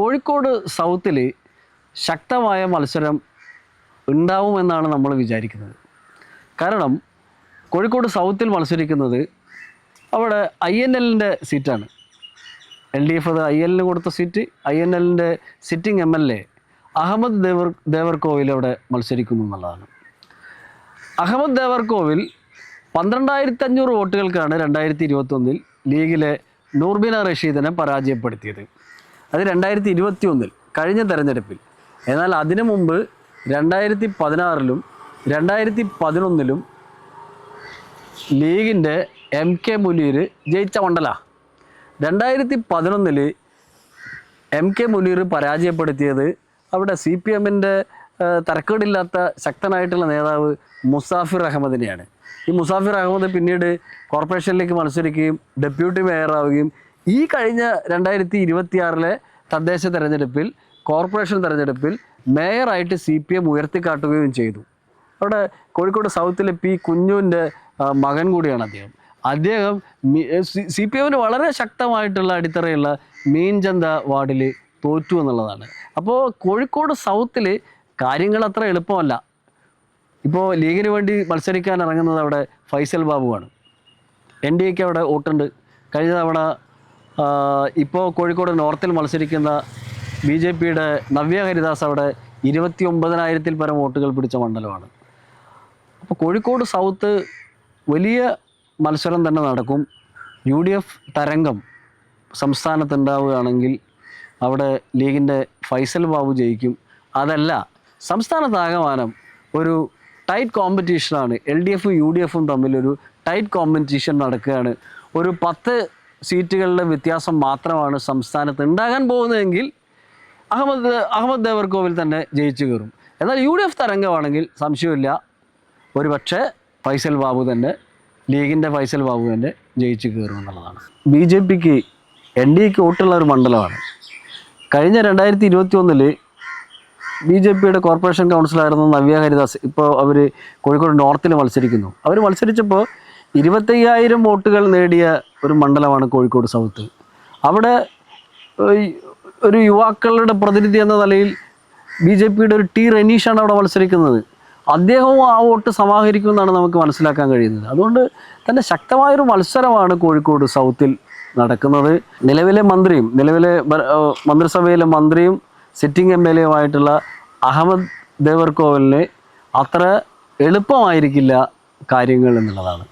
കോഴിക്കോട് സൗത്തിൽ ശക്തമായ മത്സരം ഉണ്ടാവുമെന്നാണ് നമ്മൾ വിചാരിക്കുന്നത്. കാരണം കോഴിക്കോട് സൗത്തിൽ മത്സരിക്കുന്നത് അവിടെ INLൻ്റെ സീറ്റാണ്. LDF അത് INL കൊടുത്ത സീറ്റ്. INLൻ്റെ സിറ്റിംഗ് MLA അഹമ്മദ് ദേവർകോവിൽ അവിടെ മത്സരിക്കുന്നു എന്നുള്ളതാണ്. അഹമ്മദ് ദേവർകോവിൽ 12,500 വോട്ടുകൾക്കാണ് 2021 ലീഗിലെ നൂർബിന റഷീദിനെ പരാജയപ്പെടുത്തിയത്. അത് 2021 കഴിഞ്ഞ തെരഞ്ഞെടുപ്പിൽ. എന്നാൽ അതിനു മുമ്പ് 2016 2011 ലീഗിൻ്റെ MK മുനീർ ജയിച്ച മണ്ഡല. 2011 MK മുനീർ പരാജയപ്പെടുത്തിയത് അവിടെ CPMൻ്റെ തരക്കേടില്ലാത്ത ശക്തനായിട്ടുള്ള നേതാവ് മുസാഫിർ അഹമ്മദിനെയാണ്. ഈ മുസാഫിർ അഹമ്മദ് പിന്നീട് കോർപ്പറേഷനിലേക്ക് മത്സരിക്കുകയും ഡെപ്യൂട്ടി മേയറാവുകയും ഈ കഴിഞ്ഞ 2026 തദ്ദേശ തെരഞ്ഞെടുപ്പിൽ കോർപ്പറേഷൻ തെരഞ്ഞെടുപ്പിൽ മേയറായിട്ട് CPM ഉയർത്തിക്കാട്ടുകയും ചെയ്തു. അവിടെ കോഴിക്കോട് സൗത്തിലെ P കുഞ്ഞുവിൻ്റെ മകൻ കൂടിയാണ് അദ്ദേഹം CPMന് വളരെ ശക്തമായിട്ടുള്ള അടിത്തറയുള്ള മീൻചന്ത വാർഡിൽ തോറ്റു എന്നുള്ളതാണ്. അപ്പോൾ കോഴിക്കോട് സൗത്തിൽ കാര്യങ്ങൾ അത്ര എളുപ്പമല്ല. ഇപ്പോൾ ലീഗിന് വേണ്ടി മത്സരിക്കാൻ ഇറങ്ങുന്നത് അവിടെ ഫൈസൽ ബാബുവാണ്. NDAക്ക് അവിടെ വോട്ടുണ്ട്. കഴിഞ്ഞ തവണ ഇപ്പോൾ കോഴിക്കോട് നോർത്തിൽ മത്സരിക്കുന്ന BJPയുടെ നവ്യ ഹരിദാസ് അവിടെ 29,000-ൽ പരം വോട്ടുകൾ പിടിച്ച മണ്ഡലമാണ്. അപ്പോൾ കോഴിക്കോട് സൗത്ത് വലിയ മത്സരം തന്നെ നടക്കും. UDF തരംഗം സംസ്ഥാനത്തുണ്ടാവുകയാണെങ്കിൽ അവിടെ ലീഗിൻ്റെ ഫൈസൽ ബാബു ജയിക്കും. അതല്ല, സംസ്ഥാനത്താകമാനം ഒരു ടൈറ്റ് കോമ്പറ്റീഷനാണ്. LDF UDF തമ്മിലൊരു ടൈറ്റ് കോമ്പറ്റീഷൻ നടക്കുകയാണ്. ഒരു 10 സീറ്റുകളുടെ വ്യത്യാസം മാത്രമാണ് സംസ്ഥാനത്ത് ഉണ്ടാകാൻ പോകുന്നതെങ്കിൽ അഹമ്മദ് ദേവർകോവിൽ തന്നെ ജയിച്ചു കയറും. എന്നാൽ UDF തരംഗമാണെങ്കിൽ സംശയമില്ല, ഒരു പക്ഷേ ഫൈസൽ ബാബു തന്നെ, ലീഗിൻ്റെ ഫൈസൽ ബാബു തന്നെ ജയിച്ചു കയറും എന്നുള്ളതാണ്. BJPക്ക് NDAക്ക് വോട്ടുള്ള ഒരു മണ്ഡലമാണ്. കഴിഞ്ഞ 2021 BJPയുടെ കോർപ്പറേഷൻ കൗൺസിലായിരുന്ന നവ്യ ഹരിദാസ് ഇപ്പോൾ അവർ കോഴിക്കോട് നോർത്തിൽ മത്സരിക്കുന്നു. അവർ മത്സരിച്ചപ്പോൾ 25,000 വോട്ടുകൾ നേടിയ ഒരു മണ്ഡലമാണ് കോഴിക്കോട് സൗത്ത്. അവിടെ ഒരു യുവാക്കളുടെ പ്രതിനിധി എന്ന നിലയിൽ BJPയുടെ ഒരു T റനീഷാണ് അവിടെ മത്സരിക്കുന്നത്. അദ്ദേഹവും ആ വോട്ട് സമാഹരിക്കുമെന്നാണ് നമുക്ക് മനസ്സിലാക്കാൻ കഴിയുന്നത്. അതുകൊണ്ട് തന്നെ ശക്തമായൊരു മത്സരമാണ് കോഴിക്കോട് സൗത്തിൽ നടക്കുന്നത്. നിലവിലെ മന്ത്രിസഭയിലെ മന്ത്രിയും സിറ്റിംഗ് MLAയുമായിട്ടുള്ള അഹമ്മദ് ദേവർകോവിലിന് അത്ര എളുപ്പമായിരിക്കില്ല കാര്യങ്ങൾ എന്നുള്ളതാണ്.